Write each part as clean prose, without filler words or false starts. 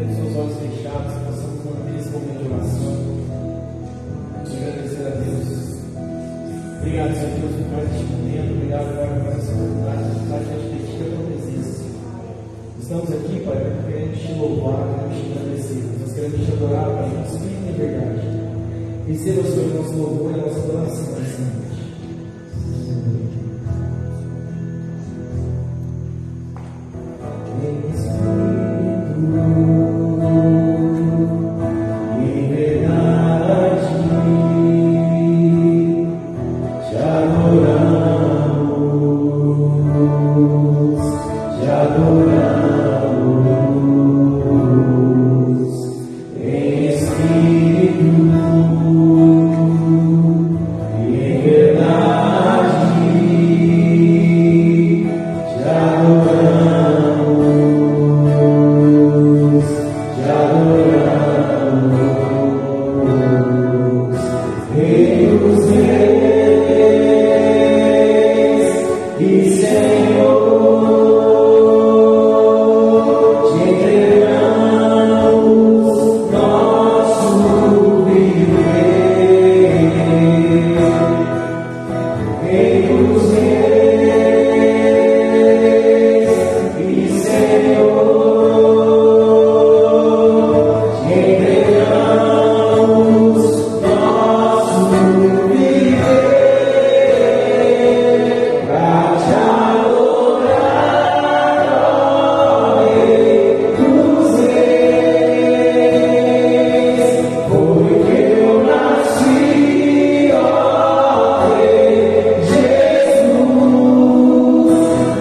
mantendo seus olhos fechados, que possamos manter esse momento de oração e agradecer a Deus. Obrigado, Senhor Deus, por mais este momento. Obrigado, Pai, por essa oportunidade de estar diante de Ti a tua presença. Estamos aqui, Pai, querendo te louvar, querendo te agradecer. Nós queremos te adorar, Pai, em espírito e em verdade. Receba, Senhor, o nosso louvor e a nossa adoração nessa noite.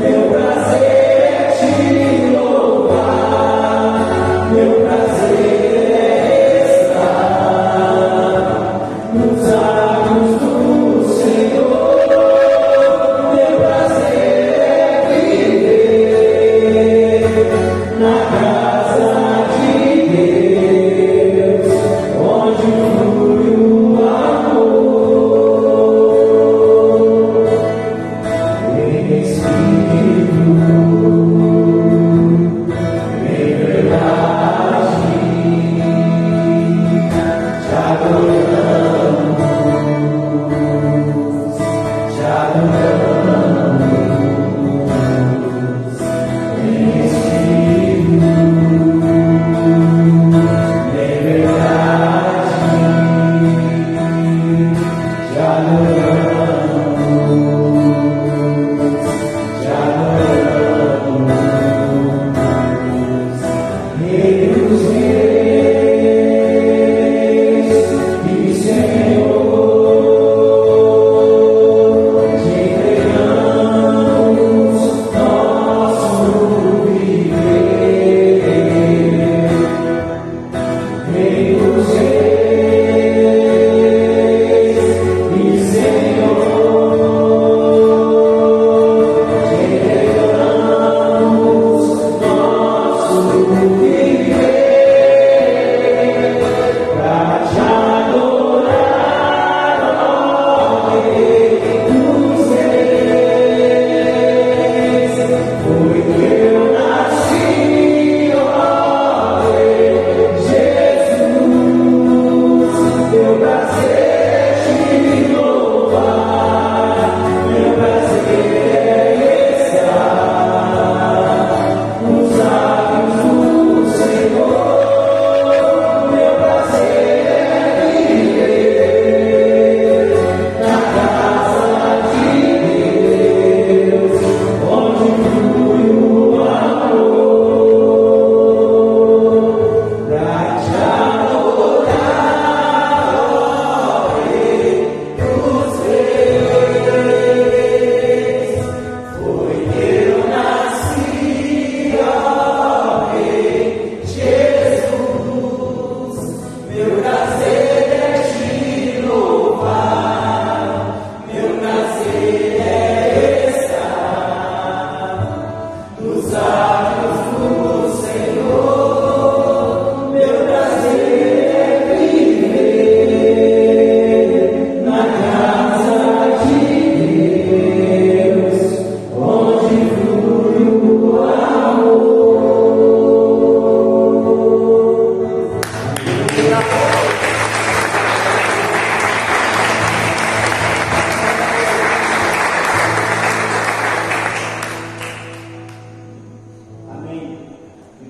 Meu prazer é te louvar.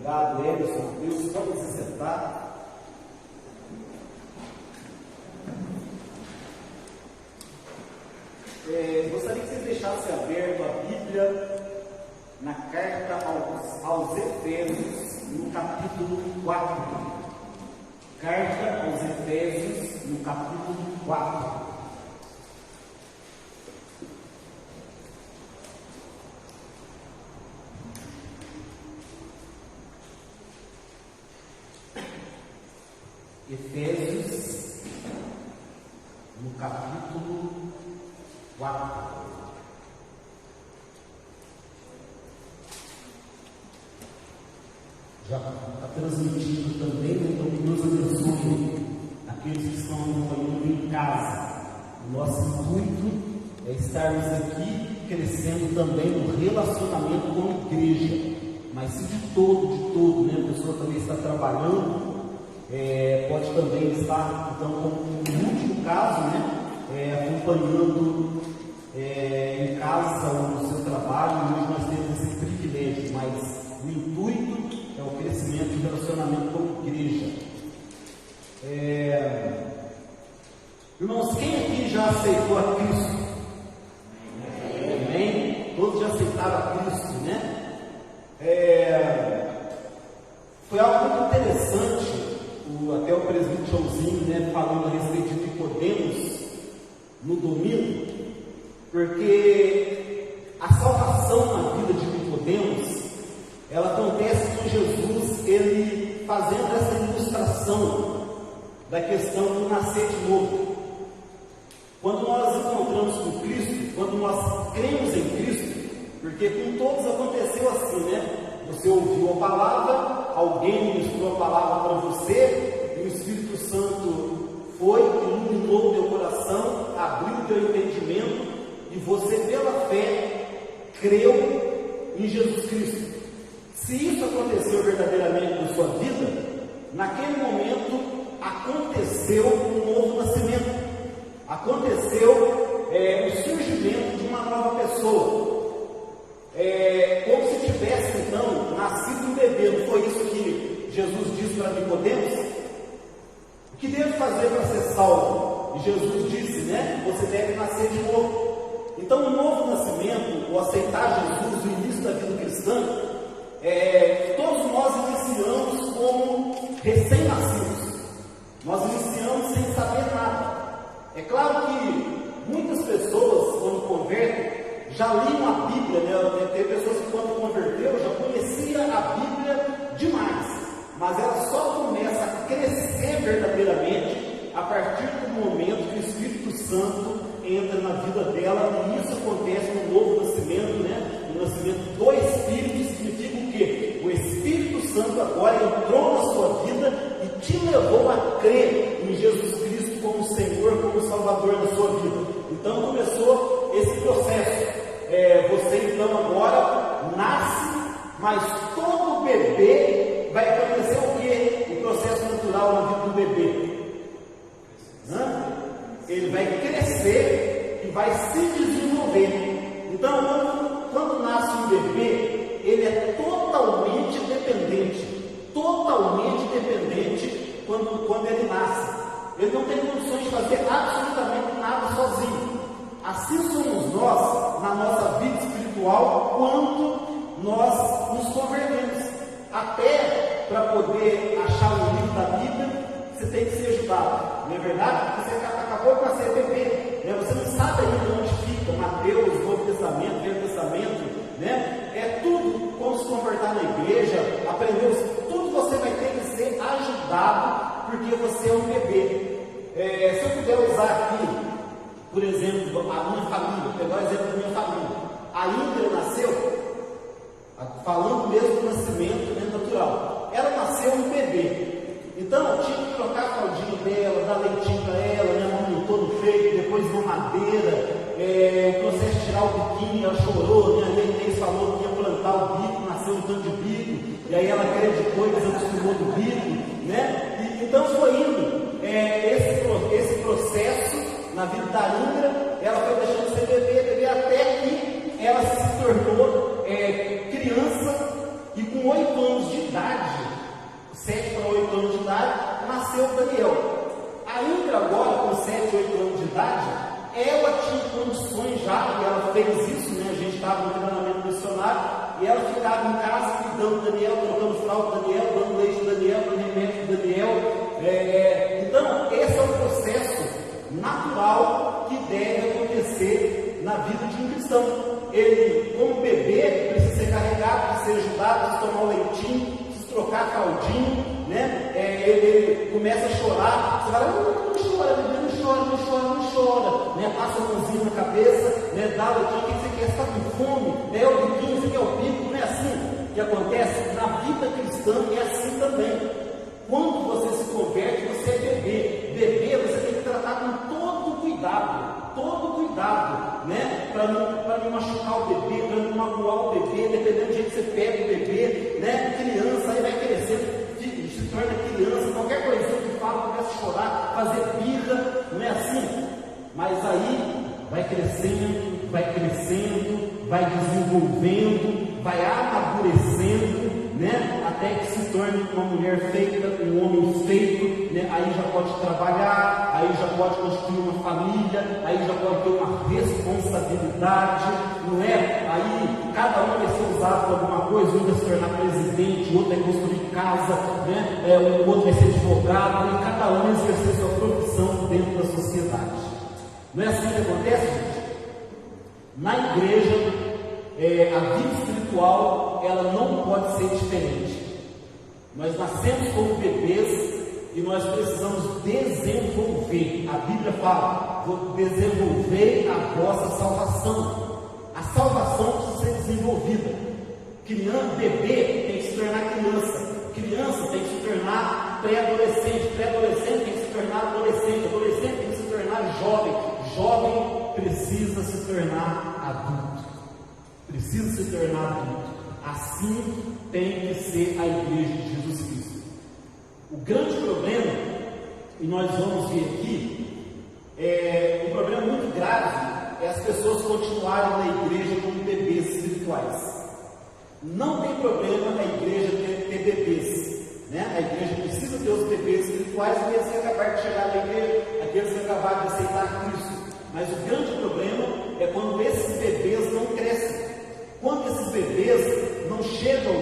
Obrigado, Emerson. Deus, pode se sentar. Gostaria que vocês deixassem aberto a Bíblia na carta aos Efésios, no capítulo 4. Carta aos Efésios, no capítulo 4. Efésios, no capítulo 4. Já está transmitindo também, então que Deus abençoe aqueles que estão acompanhando em casa. O nosso intuito é estarmos aqui crescendo também no relacionamento com a igreja, mas se de todo, né? A pessoa também está trabalhando, pode também estar, então, como no último caso, né? Acompanhando em casa ou no seu trabalho. Hoje nós temos esse privilégio, mas o intuito é o crescimento de relacionamento com a igreja. Irmãos, quem aqui já aceitou a Cristo? Amém? Todos já aceitaram a Cristo, né? Foi algo muito interessante, até o presidente Joãozinho, né, falando a respeito de Nicodemos no domingo, porque a salvação na vida de Nicodemos, ela acontece com Jesus, ele fazendo essa ilustração da questão do nascer de novo. Quando nós encontramos com Cristo, quando nós cremos em Cristo, porque com todos aconteceu assim, né? Você ouviu a palavra, alguém ministrou a palavra para você, e o Espírito Santo foi, iluminou o teu coração, abriu o teu entendimento, e você, pela fé, creu em Jesus Cristo. Se isso aconteceu verdadeiramente na sua vida, naquele momento aconteceu um novo nascimento, aconteceu o surgimento de uma nova pessoa, como se tivesse então nascido um bebê. Não foi isso que Jesus disse para Nicodemos? O que deve fazer para ser salvo? E Jesus disse, né? Você deve nascer de novo. Então, o novo nascimento, o aceitar Jesus, o início da vida cristã, todos nós iniciamos como recém-nascidos. Nós iniciamos sem saber nada. É claro que muitas pessoas, quando convertem, já liam a Bíblia, né? Tem pessoas que, quando converteu, já conhecia a Bíblia demais, mas ela só começa a crescer verdadeiramente a partir do momento que o Espírito Santo entra na vida dela, e isso acontece no novo nascimento, né? O nascimento do Espírito significa o quê? O Espírito Santo agora entrou na sua vida e te levou a crer em Jesus Cristo como Senhor, como Salvador da sua vida. Então começou esse processo. Você então agora nasce, mas todo bebê vai acontecer o quê? O processo natural na vida do bebê. Ele vai crescer e vai se desenvolver. Então, quando nasce um bebê, ele é totalmente dependente quando ele nasce. Ele não tem condições de fazer absolutamente nada sozinho. Assim somos nós, na nossa vida espiritual, quando nós nos convertemos. Até para poder achar o livro da Bíblia, você tem que ser ajudado. Não é verdade? Você acabou de nascer bebê, né? Você não sabe ainda onde fica Mateus, Novo Testamento, Velho Testamento, né? É tudo como se converter na igreja, aprender tudo. Você vai ter que ser ajudado, porque você é um bebê. Se eu puder usar aqui, por exemplo, a minha família, pegar o exemplo da minha família. A Índia nasceu, falando mesmo do nascimento, né, natural, ela nasceu um bebê. Então eu tinha que trocar a fraldinha dela, dar leitinho para ela, né, amamentou no peito, depois mamadeira, o processo de tirar o biquinho, ela chorou, né, a Inês falou que ia plantar o bico, nasceu um tanto de bico, e aí ela acreditou e desacostumou do bico, né, então foi indo esse processo na vida da Indra. Ela foi deixando de ser bebê até que ela se tornou criança, e com 8 anos de idade, 7 para 8 anos de idade, nasceu Daniel. Ainda agora, com 7, 8 anos de idade, ela tinha condições já, e ela fez isso, né? A gente estava no treinamento missionário, e ela ficava em casa cuidando de Daniel, trocando fralda de Daniel, dando leite de Daniel, dando remédio de Daniel. Então, esse é o processo natural que deve acontecer na vida de um cristão. Ele, como bebê, precisa ser carregado, precisa ser ajudado, precisa tomar um leitinho, precisa trocar caldinho, né? Ele começa a chorar, você fala, não chora, bebê, não chora, né? Passa a mãozinha na cabeça, né? Dá o leitinho, o que você quer? Você está com fome? É o biquinho, você quer o bico, não é assim que acontece? Na vida cristã é assim também. Quando você se converte, você é bebê. Bebê você tem que tratar com todo cuidado, né? Para não machucar o bebê, para não magoar o bebê, dependendo do jeito que você pega o bebê, né? Criança, aí vai crescendo, se torna criança, qualquer coisinha que fala, começa a chorar, fazer birra, não é assim? Mas aí vai crescendo, vai desenvolvendo, vai amadurecendo, né? Até que se torne uma mulher feita, um homem feito, né? Aí já pode trabalhar, aí já pode construir uma família, aí já pode ter uma responsabilidade, não é? Aí cada um vai ser usado para alguma coisa, um vai se tornar presidente, o outro vai construir casa, né? O outro vai ser advogado, e cada um vai exercer sua profissão dentro da sociedade. Não é assim que acontece, gente? Na igreja, a vida espiritual, ela não pode ser diferente. Nós nascemos como bebês e nós precisamos desenvolver. A Bíblia fala, vou desenvolver a vossa salvação. A salvação precisa ser desenvolvida. Bebê tem que se tornar criança tem que se tornar pré-adolescente tem que se tornar adolescente tem que se tornar jovem precisa se tornar adulto. Assim tem que ser a igreja de Jesus Cristo. O grande problema, e nós vamos ver aqui, um problema muito grave, é as pessoas continuarem na igreja como bebês espirituais. Não tem problema a igreja ter bebês, né? A igreja precisa ter os bebês espirituais, mesmo que acabar de chegar na igreja, aqueles que acabaram de aceitar Cristo. Mas o grande problema é quando esses bebês não crescem. Quando esses bebês não chegam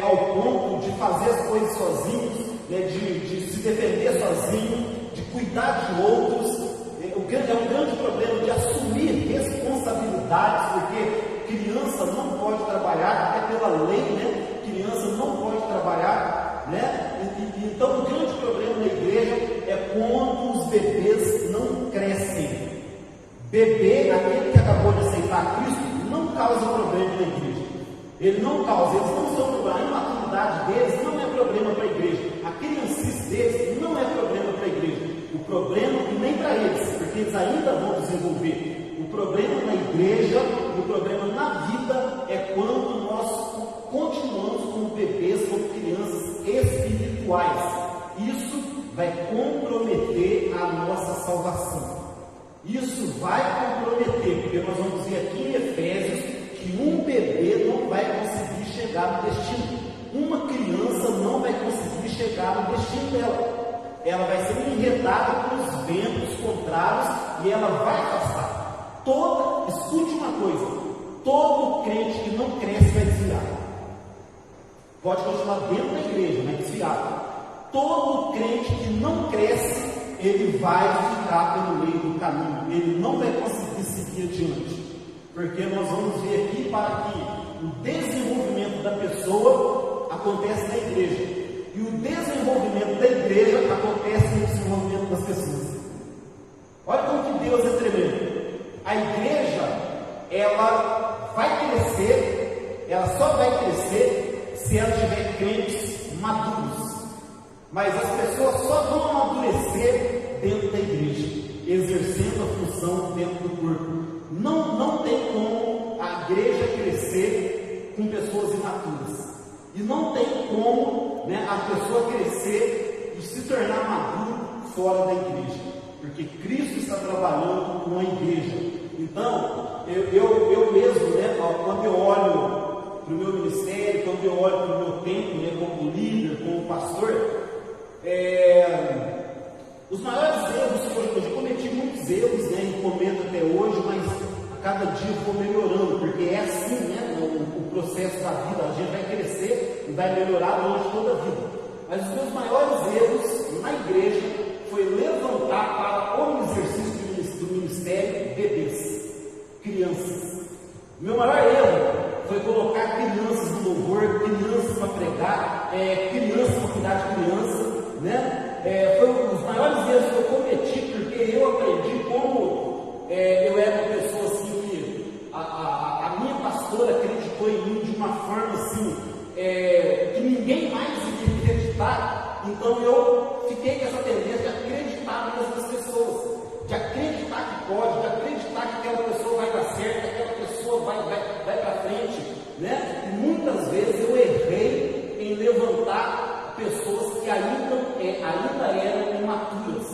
ao ponto de fazer as coisas sozinhos, né, de se defender sozinho, de cuidar de outros, é um grande problema de assumir responsabilidades, porque criança não pode trabalhar, até pela lei, né? Criança não pode trabalhar, né? Então o grande problema na igreja é quando os bebês não crescem. Bebê, aquele que acabou de aceitar Cristo, não causa problema na igreja. Eles não são problema. A imaturidade deles não é problema para a igreja. A criancice deles não é problema para a igreja. O problema, e nem para eles, porque eles ainda vão desenvolver. O problema na igreja, o problema na vida, é quando nós continuamos como bebês, como crianças espirituais. Isso vai comprometer a nossa salvação. Isso vai comprometer, porque nós vamos ver aqui em Efésios que um bebê não vai conseguir chegar no destino. Uma criança não vai conseguir chegar no destino dela. Ela vai ser enredada pelos ventos contrários e ela vai afastar. Escute uma coisa: todo crente que não cresce vai desviar. Pode continuar dentro da igreja, mas desviar. Todo crente que não cresce, ele vai ficar pelo meio do caminho, ele não vai conseguir seguir adiante, porque nós vamos ver aqui para que o desenvolvimento da pessoa acontece na igreja, e o desenvolvimento da igreja acontece no desenvolvimento das pessoas. Olha como que Deus é tremendo. A igreja, ela vai crescer, ela só vai crescer se ela tiver crentes maduros. Mas as pessoas só vão amadurecer dentro da igreja, exercendo a função dentro do corpo. Não tem como a igreja crescer com pessoas imaturas. E não tem como, né, a pessoa crescer e se tornar maduro fora da igreja. Porque Cristo está trabalhando com a igreja. Então, eu mesmo, né, quando eu olho para o meu ministério, quando eu olho para o meu tempo, né, como líder, como pastor, os maiores erros que eu já cometi muitos erros, né, e cometo até hoje, mas a cada dia eu vou melhorando, porque é assim, né, o processo da vida, a gente vai crescer e vai melhorar durante toda a vida. Mas os meus maiores erros na igreja foi levantar para o exercício do ministério bebês, crianças. O meu maior erro foi colocar crianças no louvor, crianças para pregar, crianças para cuidar de criança, né? Foi um dos maiores erros que eu cometi, porque eu aprendi como eu era uma pessoa assim que a minha pastora acreditou em mim de uma forma assim, que ninguém mais iria acreditar. Então eu fiquei com essa tendência de acreditar nas pessoas, de acreditar que pode, de acreditar que aquela pessoa vai dar certo, que aquela pessoa vai para frente, né? E muitas vezes eu errei em levantar pessoas que ainda eram imaturas.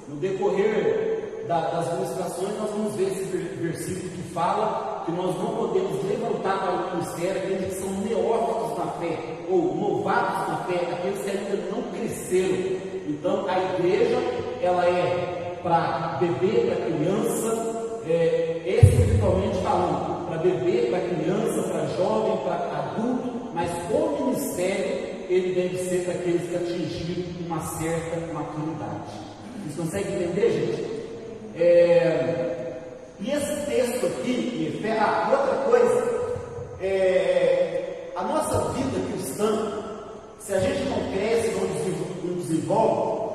No decorrer das ministrações, nós vamos ver esse versículo que fala que nós não podemos levantar para o ministério aqueles que são neófitos na fé, ou novatos na fé, aqueles que ainda não cresceram. Então, a igreja, ela é para bebê, para criança, espiritualmente falando, para bebê, para criança, para jovem, para adulto, mas o ministério, ele deve ser para aqueles que atingiram uma certa maturidade. Vocês conseguem entender, gente? E esse texto aqui, outra coisa, a nossa vida cristã, se a gente não cresce, não desenvolve,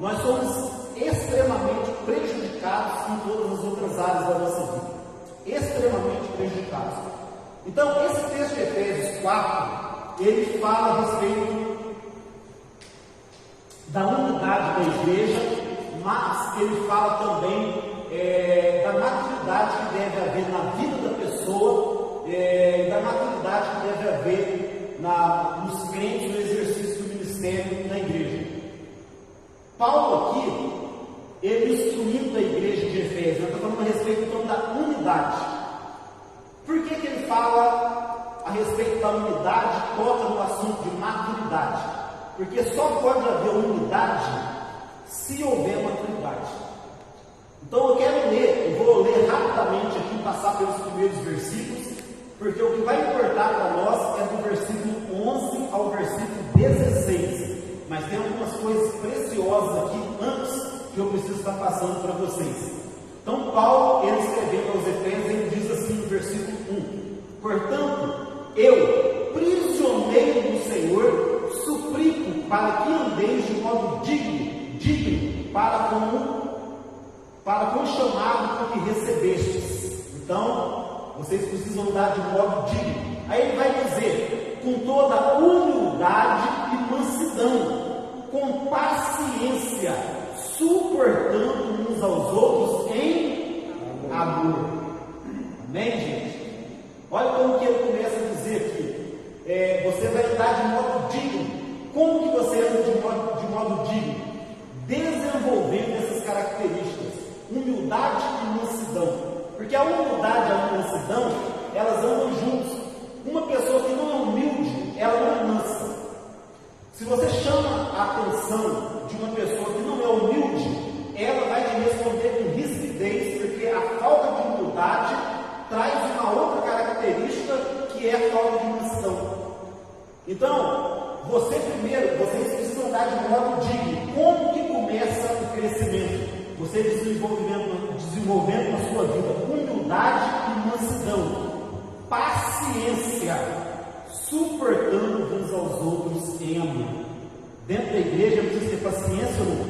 nós somos extremamente prejudicados em todas as outras áreas da nossa vida. Extremamente prejudicados. Então, esse texto de Efésios 4, ele fala a respeito da unidade da igreja, mas ele fala também da maturidade que deve haver na vida da pessoa, da maturidade que deve haver nos crentes no exercício do ministério na igreja. Paulo aqui, ele instruindo a igreja de Efésios, nós estamos falando a respeito então da unidade. Por que ele fala a respeito da unidade, toca no assunto de maturidade? Porque só pode haver unidade se houver maturidade. Então eu vou ler rapidamente aqui, passar pelos primeiros versículos, porque o que vai importar para nós é do versículo 11 ao versículo 16. Mas tem algumas coisas preciosas aqui antes que eu preciso estar passando para vocês. Então Paulo, ele escrevendo aos Efésios, ele diz assim no versículo 1: portanto, eu, prisioneiro do Senhor, suplico para que andeis de modo digno para com o chamado com que recebestes. Então, vocês precisam andar de modo digno. Aí ele vai dizer, com toda humildade e mansidão, com paciência, suportando uns aos outros em amor. Amém, gente? Olha como que ele começa a dizer aqui. Você vai andar de modo digno. Como que você anda de modo digno? Desenvolvendo essas características, humildade e mansidão. Porque a humildade e a mansidão, elas andam juntos. Uma pessoa que não é humilde, ela não é mansa. Se você chama a atenção de uma pessoa que não é humilde, ela vai te responder com rispidez, porque a falta de humildade traz uma outra característica que é a falta de mansidão. Então, vocês precisam andar de modo digno. Como que começa o crescimento? Você desenvolvendo na sua vida humildade e mansidão, paciência, suportando uns aos outros em amor. Dentro da igreja precisa ter paciência ou não?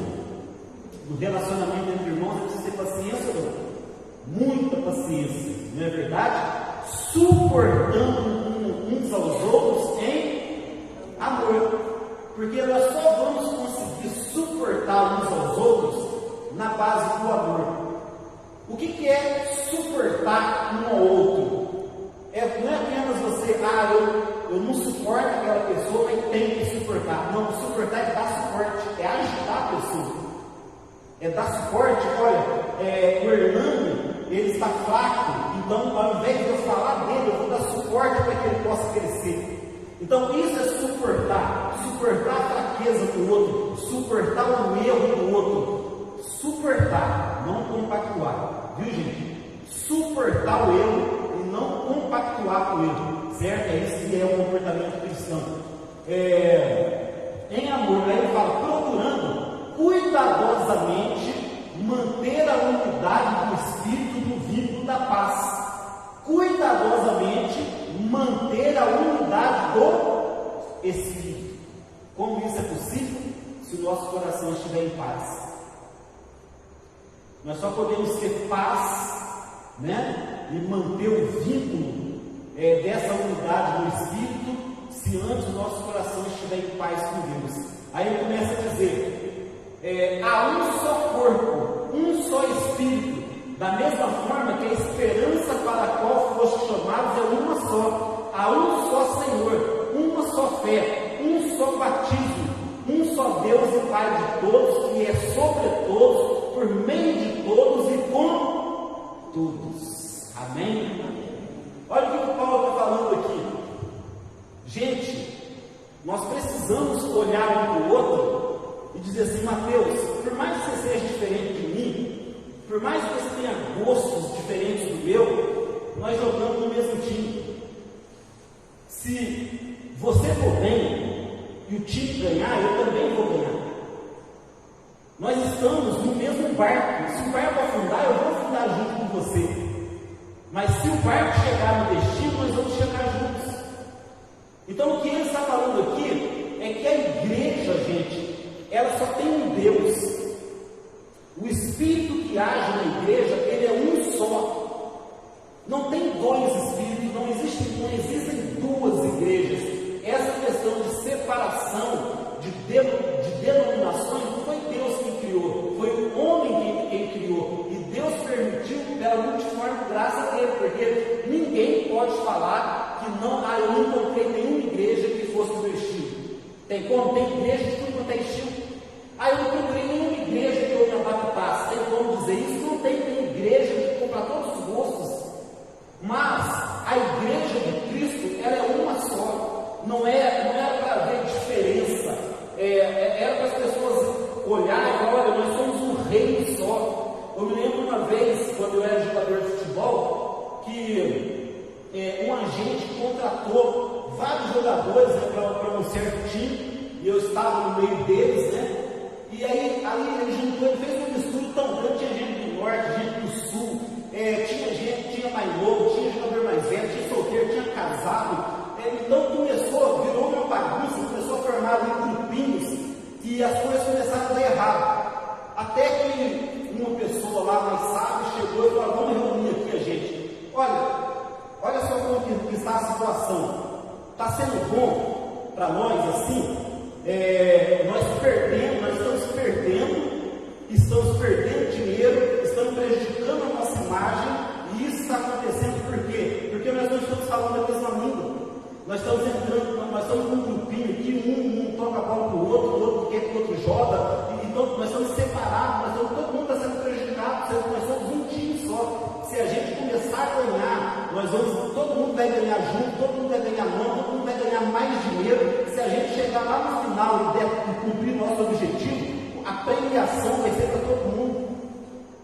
No relacionamento entre irmãos precisa ter paciência ou não? Muita paciência, não é verdade? Suportando uns aos outros em amor. Porque nós só vamos conseguir suportar uns aos outros na base do amor. O que é suportar um ao outro? Não é apenas você, eu não suporto aquela pessoa e tenho que suportar. Não, suportar é dar suporte, é ajudar a pessoa. É dar suporte. Olha, o Hernando, ele está fraco, então ao invés de eu falar dele, eu vou dar suporte para que ele possa crescer. Então isso é suportar a fraqueza do outro, suportar o erro do outro, suportar, não compactuar, viu gente? Suportar o erro e não compactuar com o erro, certo? É isso que é o comportamento cristão. Em amor, aí ele fala, procurando cuidadosamente manter a unidade do Espírito no vínculo da paz. Cuidadosamente manter a unidade do Espírito. Como isso é possível? Se o nosso coração estiver em paz. Nós só podemos ter paz, né? E manter o vínculo dessa unidade do Espírito se antes o nosso coração estiver em paz com Deus. Aí ele começa a dizer: há um só corpo, um só Espírito, da mesma forma que a esperança para a qual foste chamados é uma só. Há um só Senhor, uma só fé, um só batismo, um só Deus e Pai de todos, que é sobre todos, por meio de todos e com todos. Amém? Olha o que o Paulo está falando aqui. Gente, nós precisamos olhar um para o outro e dizer assim: Mateus, por mais que você seja diferente de mim, por mais que você tenha gostos diferentes do meu, nós jogamos no mesmo time. Se você for bem e o time ganhar, eu também vou ganhar. Nós estamos no mesmo barco. Se o barco afundar, eu vou afundar junto com você. Mas se o barco chegar no destino, nós vamos chegar juntos. Então o que ele está falando aqui é que a igreja, gente, ela só tem um Deus. O Espírito que age na igreja, ele é um só. Não tem dois Espíritos, não existem duas igrejas. Essa questão de separação de denominações não foi Deus quem criou, foi o homem quem criou. E Deus permitiu pela multiforme graça dele, porque ninguém pode falar que eu não encontrei nenhuma igreja que fosse do meu estilo. Tem como? Tem igreja de tudo quanto é estilo. Eu não procurei nenhuma igreja que eu me adaptasse. Tem como dizer isso? Não tem igreja que compra todos os gostos. Mas a igreja de Cristo, ela é uma só. Não é para haver diferença. Era para as pessoas olharem e falar: olha, nós somos um reino só. Eu me lembro uma vez, quando eu era jogador de futebol, que um agente contratou vários jogadores para um certo time, e eu estava no meio deles, né? E aí ele juntou, ele fez um mistura tão grande, tinha gente do norte, gente do sul, tinha mais novo, tinha jogador mais velho, tinha solteiro, tinha casado. Então virou uma bagunça, começou a formar ali grupinhos, e as coisas começaram a dar errado. Até que uma pessoa lá mais sábia chegou e falou: vamos reunir aqui a gente. Olha só como que está a situação. Está sendo bom para nós assim? Nós estamos perdendo dinheiro, estamos prejudicando a nossa imagem, e isso está acontecendo por quê? Porque nós não estamos falando a mesma língua. Nós estamos num grupinho aqui, um toca a bola para o outro quer que o outro joga, então nós estamos separados, todo mundo está sendo prejudicado, nós somos um time só. Se a gente começar a ganhar, todo mundo vai ganhar junto, todo mundo vai ganhar mão, todo mundo vai ganhar mais dinheiro. Se a gente chegar lá no final e cumprir nosso objetivo, a premiação vai ser para todo mundo.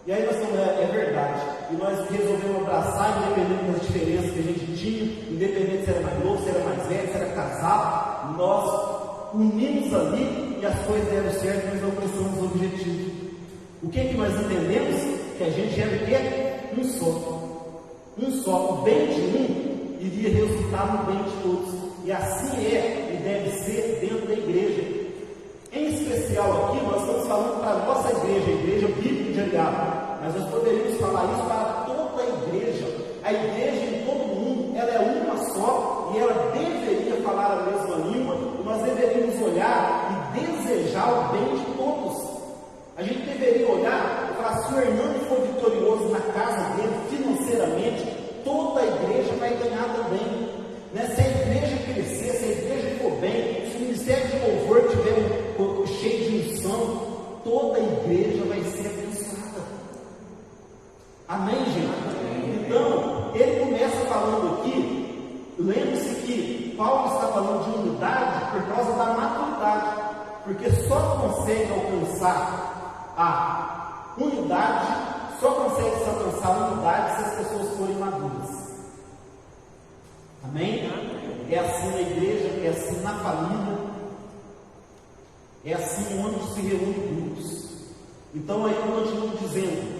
E aí nós falamos: é verdade. E nós resolvemos abraçar, independente das diferenças que a gente tinha, independente se era mais novo, se era mais velho, se era casado, nós unimos ali e as coisas deram certo, nós alcançamos o objetivo. O que nós entendemos? Que a gente era o quê? Um só. O bem de um iria resultar no bem de todos. E assim e deve ser dentro da igreja. Em especial aqui, nós estamos falando para a nossa igreja, a igreja bíblica de Ariapo. Mas nós poderíamos falar isso para toda a igreja. A igreja em todo mundo, ela é uma só, e ela deveria falar a mesma língua. E nós deveríamos olhar e desejar o bem de todos. A gente deveria olhar e falar: se o Hernando for vitorioso na casa dele, financeiramente, toda a igreja vai ganhar também. Se a igreja crescer, se a igreja for bem, se o ministério de louvor estiver cheio de unção, toda a igreja vai ser abençoada. Amém, gente? Então, ele começa falando aqui, lembre-se que Paulo está falando de unidade por causa da maturidade, porque só consegue alcançar a unidade, só consegue se alcançar a unidade se as pessoas forem maduras. Amém? É assim na igreja, é assim na família, é assim onde se reúne grupos. Então aí eu continuo dizendo,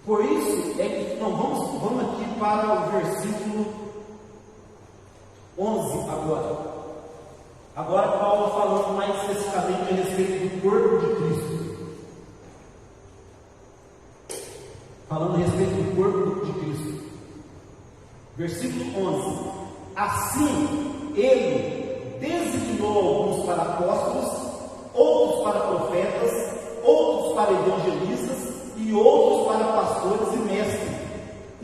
por isso é que então, vamos aqui para o versículo 11 agora. Agora Paulo falando mais especificamente a respeito do corpo de Cristo. Falando a respeito do corpo de Cristo. Versículo 11. Assim, ele designou alguns para apóstolos, outros para profetas, outros para evangelistas e outros para pastores e mestres.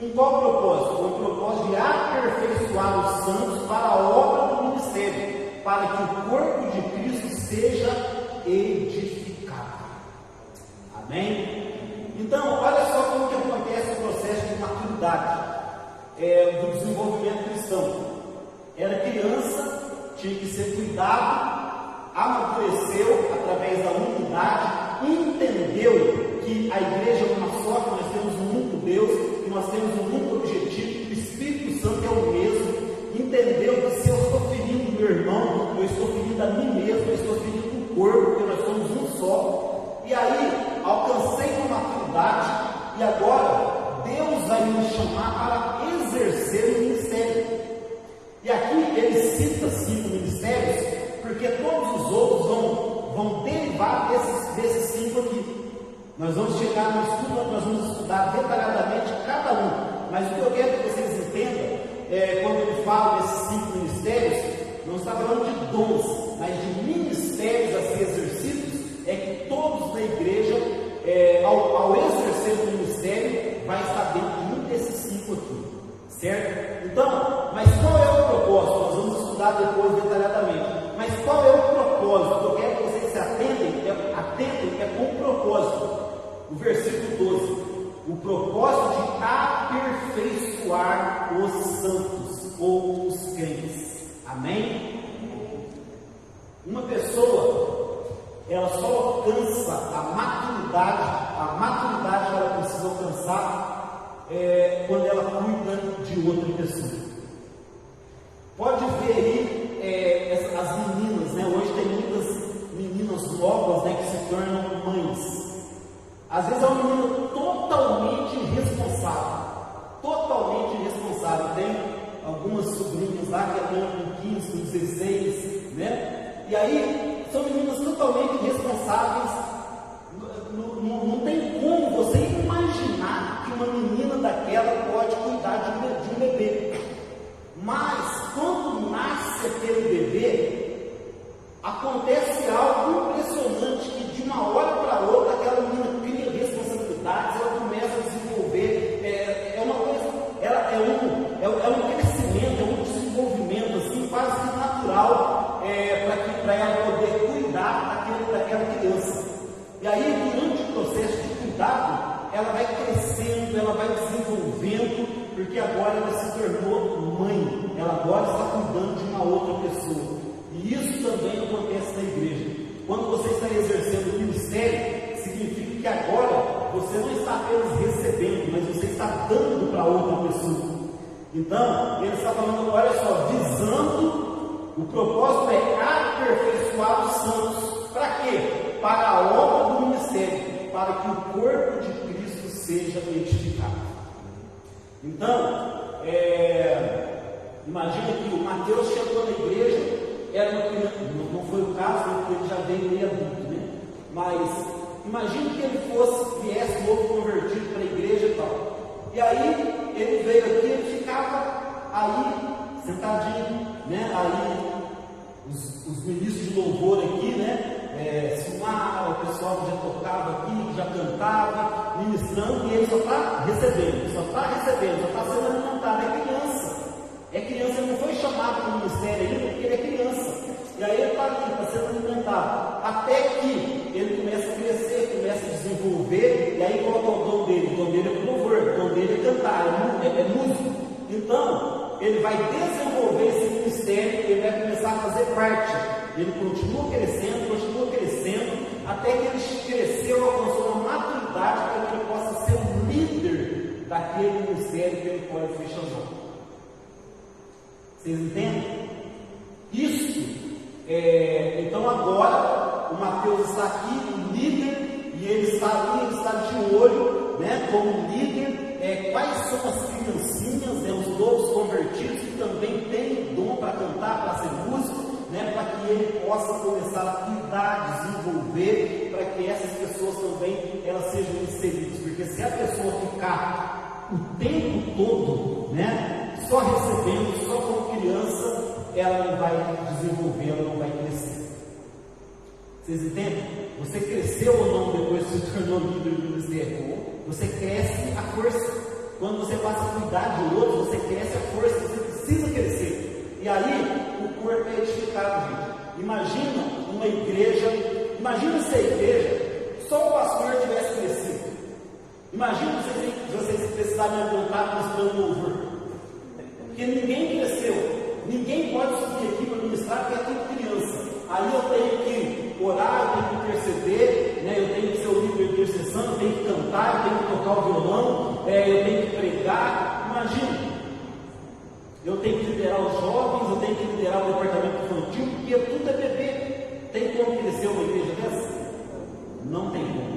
Com qual propósito? Com o propósito de aperfeiçoar os santos para a obra do ministério, para que o corpo de Cristo seja edificado. Amém? Então, olha só como que acontece o processo de maturidade do desenvolvimento cristão. Era criança, tinha que ser cuidado, amadureceu através da unidade, entendeu que a igreja é uma só, que nós temos um único Deus, que nós temos um único objetivo, que o Espírito Santo é o mesmo, entendeu que se eu estou ferindo meu irmão, eu estou ferindo a mim mesmo, eu estou ferindo o corpo, porque nós somos um só. E aí, alcancei uma maturidade, e agora Deus vai me chamar para exercer o ministério. E aqui ele cita 5 ministérios, porque todos os outros vão derivar desses 5 aqui. Nós vamos chegar no estudo, nós vamos estudar detalhadamente cada um. Mas o que eu quero que vocês entendam, quando ele fala desses 5 ministérios, não está falando de dons, mas de ministérios a ser exercidos, é que todos na igreja, ao exercer o ministério, vai estar dentro de um desses 5 aqui. Certo? Então, mas qual é o propósito? Nós vamos estudar depois detalhadamente. Mas qual é o propósito? Eu quero que vocês se atentem com o propósito. O versículo 12. O propósito de aperfeiçoar os santos ou os crentes. Amém? Uma pessoa, ela só alcança a maturidade ela precisa alcançar quando ela cuida de outra pessoa. Pode ver aí as meninas, né? Hoje tem muitas meninas novas, né, que se tornam mães. Às vezes é uma menina totalmente irresponsável. Tem algumas sobrinhas lá que estão com 15, com 16, né? E aí são meninas totalmente irresponsáveis. Não tem como você imaginar que uma menina daquela pode cuidar de um bebê. Mas quando nasce aquele bebê, acontece algo impressionante, que de uma hora para outra aquela menina cria responsabilidades, ela começa a desenvolver, é um crescimento, é um desenvolvimento assim, quase que natural, para ela poder cuidar daquela criança. E aí, durante o processo de cuidado, ela vai crescendo, ela vai desenvolvendo, porque agora ela se tornou mãe, ela agora está cuidando de uma outra pessoa. E isso também acontece na igreja. Quando você está exercendo o ministério, significa que agora você não está apenas recebendo, mas você está dando para outra pessoa. Então, ele está falando, olha só, visando, o propósito é aperfeiçoar os santos. Para quê? Para a obra do ministério, para que o corpo de Cristo seja edificado. Então, imagina que o Mateus chegou na igreja, era uma criança, não foi o caso, porque ele já veio meio adulto, né? Mas imagina que ele viesse novo convertido para a igreja e tal. E aí ele veio aqui, ele ficava aí sentadinho, né? Aí os ministros de louvor aqui, né? O pessoal que já tocava aqui, que já cantava, ministrando, e ele só está recebendo, só está sendo alimentado. É criança, ele não foi chamado para o ministério ainda, porque ele é criança. E aí ele está ali, está sendo alimentado, até que ele começa a crescer, começa a desenvolver, e aí qual é o dom dele? O dom dele é louvor, o dom dele é cantar, é músico. Então, ele vai desenvolver esse ministério, ele vai começar a fazer parte. Ele continua crescendo, até que ele cresceu, alcançou uma maturidade para que ele possa ser um líder daquele ministério que ele pode ser chamado. Vocês entendem? Isso. Então agora o Mateus está aqui, um líder, e ele está ali, ele está de olho, né, como líder. Quais são as criancinhas, os novos convertidos que também têm dom para cantar, para ser músico, né, para que ele possa começar a cuidar, desenvolver, para que essas pessoas também elas sejam inseridas. Porque se a pessoa ficar o tempo todo, né, só recebendo, só como criança, ela não vai desenvolver, ela não vai crescer. Vocês entendem? Você cresceu ou não depois que se tornou líder do ministério? Você cresce a força. Quando você passa a cuidar de outros, você cresce a força, você precisa crescer. E aí, o corpo é edificado, gente. Imagina uma igreja, imagina se a igreja, só o pastor tivesse crescido. Imagina se vocês precisarem apontar para os planos de louvor. Porque ninguém cresceu. Ninguém pode subir aqui para ministrar porque é tudo criança. Aí eu tenho que orar, eu tenho que interceder, né? Eu tenho que ser o líder de intercessão, eu tenho que cantar, eu tenho que tocar o violão, eu tenho que pregar. Imagina, eu tenho que liderar os jovens, eu tenho que liderar o departamento infantil, porque tudo é bebê. Tem como crescer uma igreja dessa? Não tem como.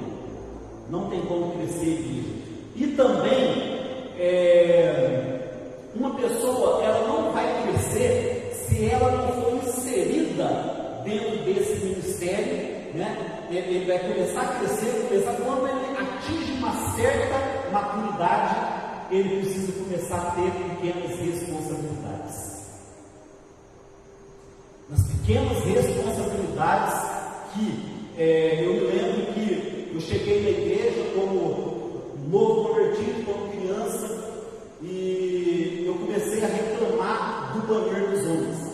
Não tem como crescer a igreja. E também, uma pessoa, ela não vai crescer se ela não for inserida dentro desse ministério, né? Ele vai começar a crescer, quando ele atinge uma certa maturidade, ele precisa começar a ter pequenas responsabilidades. Nas pequenas responsabilidades que eu me lembro que eu cheguei na igreja como novo convertido, como criança, e eu comecei a reclamar do banheiro dos homens.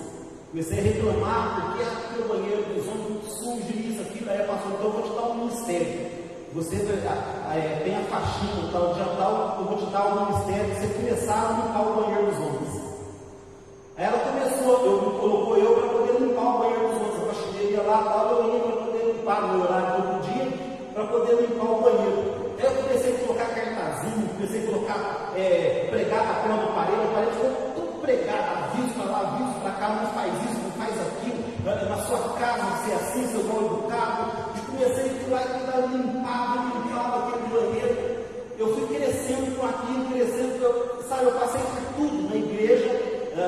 Comecei a reclamar porque aquele banheiro dos homens muito sujo, isso, aquilo, aí pastor, então eu vou te dar um ministério. Você tem a faxina, tal, dia tal, eu vou te dar um ministério, você começar a limpar o banheiro dos homens. Aí ela colocou eu para poder limpar o banheiro dos homens. A faxineira ia lá, tal, eu ia para poder limpar no horário todo dia, para poder limpar o banheiro. Aí eu comecei a colocar cartazinho, comecei a colocar, pregar papel na parede, a parede ficou tudo pregado, aviso para lá, aviso para cá, não faz isso, não faz aquilo, na sua casa, você é assim, seu mal educado. E comecei a limpava aquele banheiro. Eu fui crescendo com aquilo, eu passei por tudo na igreja.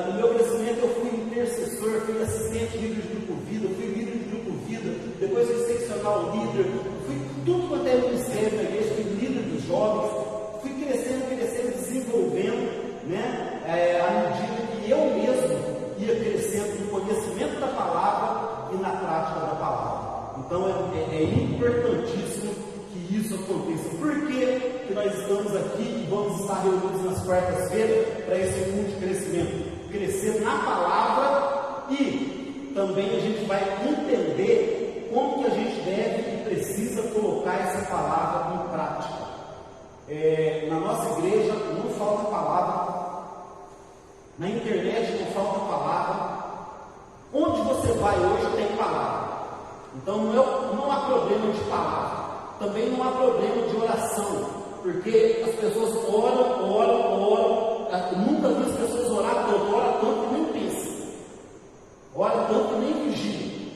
No meu crescimento eu fui intercessor, fui assistente líder de grupo vida, fui líder de grupo vida, depois fui seccional líder, fui tudo quanto é ministério na igreja, fui líder dos jovens, fui crescendo, desenvolvendo, né? À medida que eu mesmo ia crescendo no conhecimento da palavra e na prática da palavra. Então é importantíssimo que isso aconteça. Por que nós estamos aqui e vamos estar reunidos nas quartas-feiras para esse culto de crescimento? Crescer na palavra, e também a gente vai entender como que a gente deve e precisa colocar essa palavra em prática. Na nossa igreja não falta palavra, na internet não falta palavra, onde você vai hoje tem palavra. Então não há problema de palavra, também não há problema de oração, porque as pessoas oram, nunca vi as pessoas orar tanto que nem pensam, ora tanto que nem vigiam.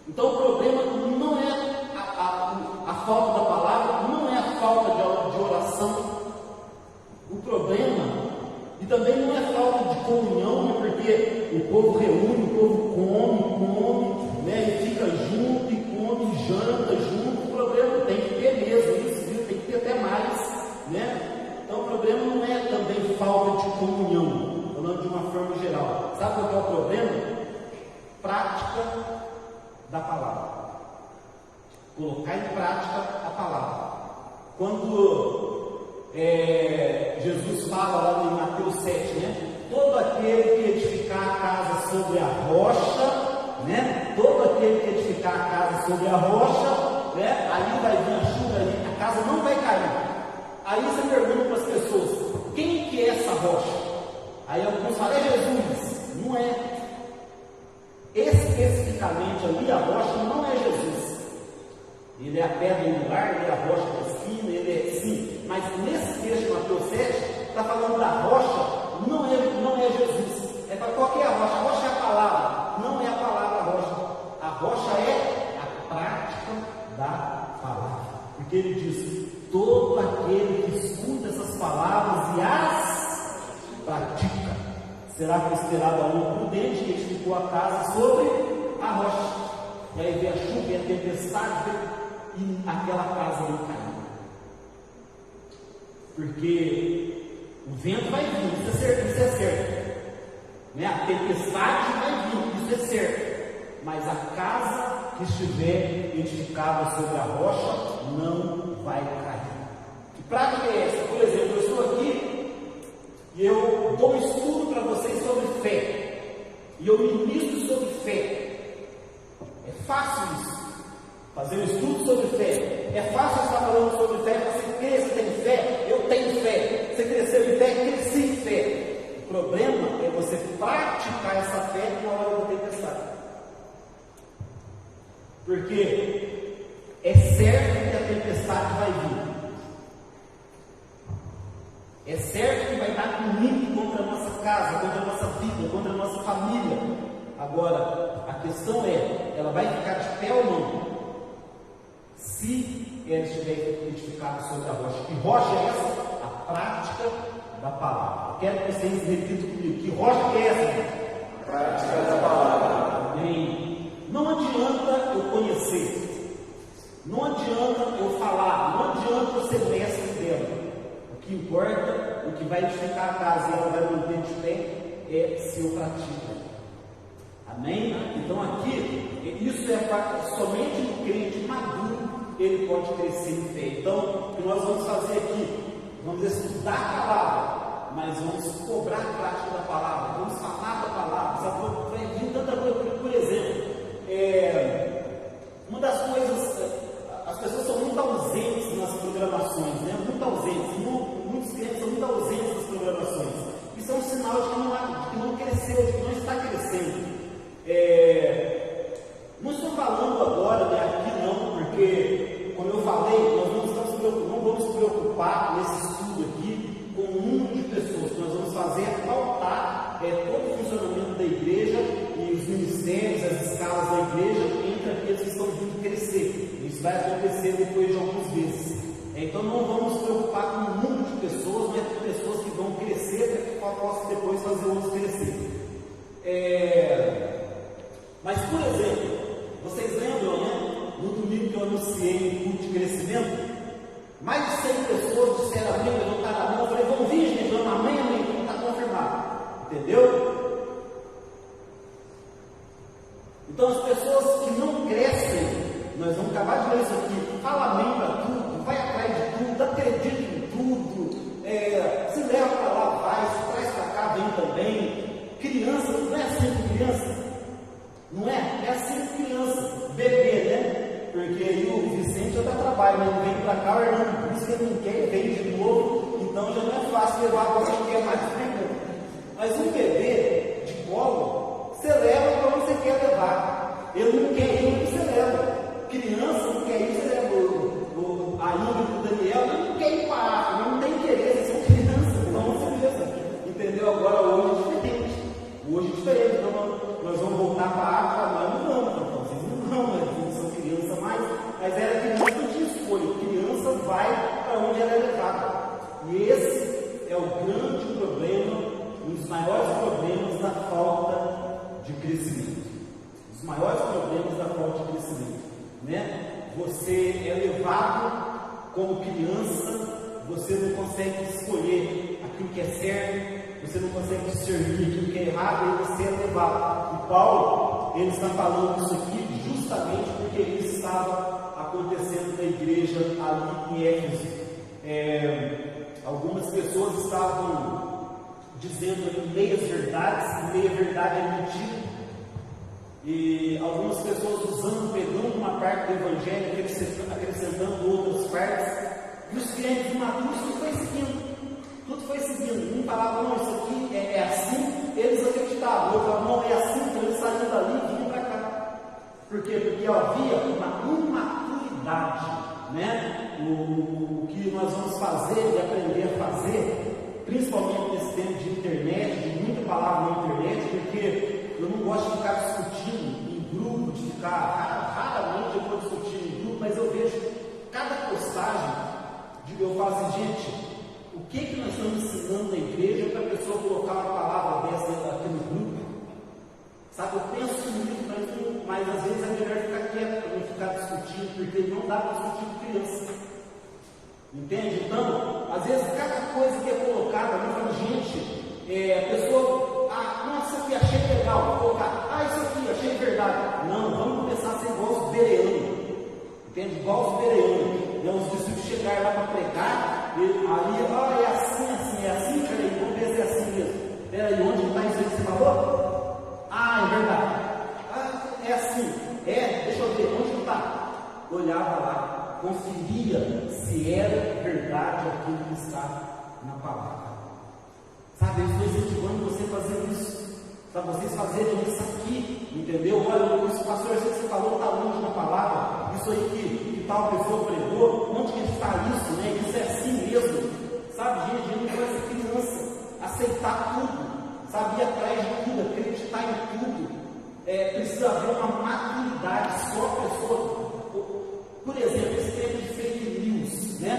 Então o problema não é a falta da palavra, não é a falta de oração. O problema, e também não é falta de comunhão, porque o povo reúne, o povo come, né, e fica junto, e come, e janta junto. O problema tem que ter mesmo isso, viu? Tem que ter até mais, né? Então o problema não é também falta de comunhão, falando de uma forma geral. Sabe qual é o problema? Prática da palavra. Colocar em prática a palavra. Quando Jesus fala lá em Mateus 7, né? Todo aquele que edificar a casa sobre a rocha, né? Todo aquele que edificar a casa sobre a rocha, né? Ali vai vir a chuva, ali, a casa não vai cair. Aí você pergunta para as pessoas: quem que é essa rocha? Aí alguns falam, é Jesus. Não é. Especificamente ali, a rocha não é Jesus. Ele é a pedra angular, ele é a rocha da esquina, ele é sim. Mas nesse texto, Mateus 7, está falando da rocha, não é Jesus. É para qual que é a rocha? A rocha é a palavra. Não é a palavra a rocha. A rocha é a prática da palavra. Porque ele diz, todo aquele que escuta essas palavras e as pratica, será considerado aluno prudente que edificou a casa sobre a rocha. E aí vem a chuva e a tempestade e aquela casa não caiu. Porque o vento vai vir, isso é certo. Né? A tempestade vai vir, isso é certo. Mas a casa que estiver edificada sobre a rocha não vai cair. Que prática é essa? Por exemplo, eu estou aqui e eu dou um estudo para vocês sobre fé. E eu ministro sobre fé. É fácil isso. Fazer um estudo sobre fé. É fácil estar falando sobre fé. Você crê, você tem fé? Eu tenho fé. Você cresceu em fé? Cresci em fé. O problema é você praticar essa fé na hora da tempestade. Porque é certo que a tempestade vai vir. É certo que vai dar comigo contra a nossa casa, contra a nossa vida, contra a nossa família. Agora, a questão é, ela vai ficar de pé ou não? Se ela estiver edificada sobre a rocha. Que rocha é essa? A prática da palavra. Eu quero que vocês repitam comigo. Que rocha que é essa? A prática da palavra. Amém. Não adianta eu conhecer. Não adianta eu falar. Não adianta eu ser mestre dela. O que importa, o que vai edificar a casa e ela vai manter de pé, é se eu pratico. Amém? Então aqui, isso é somente no crente maduro, ele pode crescer em fé. Então, o que nós vamos fazer aqui? Vamos estudar a palavra, mas vamos cobrar a prática da palavra, vamos falar da palavra. Sabe? Vai vir tanta coisa, por exemplo, uma das coisas, as pessoas são muito ausentes nas programações, né? Muito ausentes, muitos clientes são muito ausentes nas programações. Isso é um sinal de que não cresceu, de que não está crescendo. Não estou falando agora, né, aqui não, porque, como eu falei, nós não vamos nos preocupar nesse estudo aqui com o número de pessoas. Nós vamos fazer pautar todo o funcionamento da igreja e os ministérios, as escalas da igreja entre aqueles que estão vindo crescer. Isso vai acontecer depois de alguns meses. Então não vamos nos preocupar com o número de pessoas, mas com pessoas que vão crescer para que possam depois fazer outros crescer. Mas, por exemplo, vocês lembram, né? No domingo que eu anunciei o culto de crescimento, mais de 100 pessoas disseram amém, levantaram a mão. Eu falei, vamos vir, gente, vamos amém, amém, então está confirmado. Entendeu? Então, as pessoas que não crescem, nós vamos acabar de ler isso aqui, fala amém para tudo, vai atrás de tudo, acredita em tudo, se leva para lá, vai, se traz para cá, vem também. Criança, não é assim com criança? Não é? É assim com criança, bebê, né? Porque aí o Vicente já dá trabalho, mas ele vem para cá, o Hernando, por isso que ele não quer, vem de novo, então já não é fácil levar agora que quer mais, né? Mas um bebê de colo, você leva para onde você quer levar. Ele não quer ir, você leva. Criança não quer ir, você leva. A Ingrid e o Daniel ele não quer ir para a África, não tem interesse, são crianças, não são crianças. Entendeu? Agora hoje é diferente. Hoje é diferente, então nós vamos voltar para a África, nós não vamos, então vocês não vão, né? São crianças mais, mas era criança de escolha, criança vai para onde ela é levada. E esse é o grande problema, um dos maiores problemas da falta de crescimento. Os maiores problemas da falta de crescimento, né? Você é levado como criança, você não consegue escolher aquilo que é certo, você não consegue discernir aquilo que é errado, e você é levado. E Paulo, ele está falando isso aqui justamente porque isso estava acontecendo na igreja ali em Éfeso. Algumas pessoas estavam dizendo meias verdades, e meia verdade é mentira. E algumas pessoas pegando uma parte do evangelho, acrescentando outras partes, e os crentes imaturos tudo foi seguindo. Um falava, não, isso aqui é é assim, eles acreditavam. Eu falava, não, é assim, então eles saíam dali e vinham para cá. Por quê? Porque havia uma imaturidade, né? O que nós vamos fazer e aprender a fazer, principalmente nesse tempo de internet, de muita palavra na internet, porque eu não gosto de ficar discutindo em grupo, de ficar, raramente eu vou discutir em grupo, mas eu vejo cada postagem, eu falo assim, gente, o que nós estamos ensinando na igreja para a pessoa colocar uma palavra dessa aqui no grupo? Sabe, eu penso muito, mas às vezes é melhor ficar quieto para não ficar discutindo, porque não dá para discutir com criança. Entende? Então, às vezes, cada coisa que é colocada, eu falo, gente, a pessoa, nossa, isso aqui achei legal, vou colocar, isso aqui achei verdade. Não, vamos começar a ser igual os bereanos. Entende? Igual os bereanos. Os discípulos chegaram lá para pregar, e aí, é assim, peraí, vamos ver se é assim mesmo. Peraí, onde está isso aí que você falou? É verdade. É assim. Deixa eu ver, onde está? Olhava lá, conferia se era verdade aquilo que está na palavra. Sabe, eu estou incentivando você a fazer isso. Sabe, vocês fazerem isso aqui, entendeu? Olha, o pastor, isso que você falou está longe da palavra. Isso aí que tal pessoa pregou, onde que está isso, né? Isso é assim mesmo. Sabe, gente, a gente não vai ser criança, aceitar tudo, sabe, ir atrás de tudo, acreditar em tudo. Precisa haver uma maturidade, só a pessoa. Por exemplo, esse tempo de fake news, né?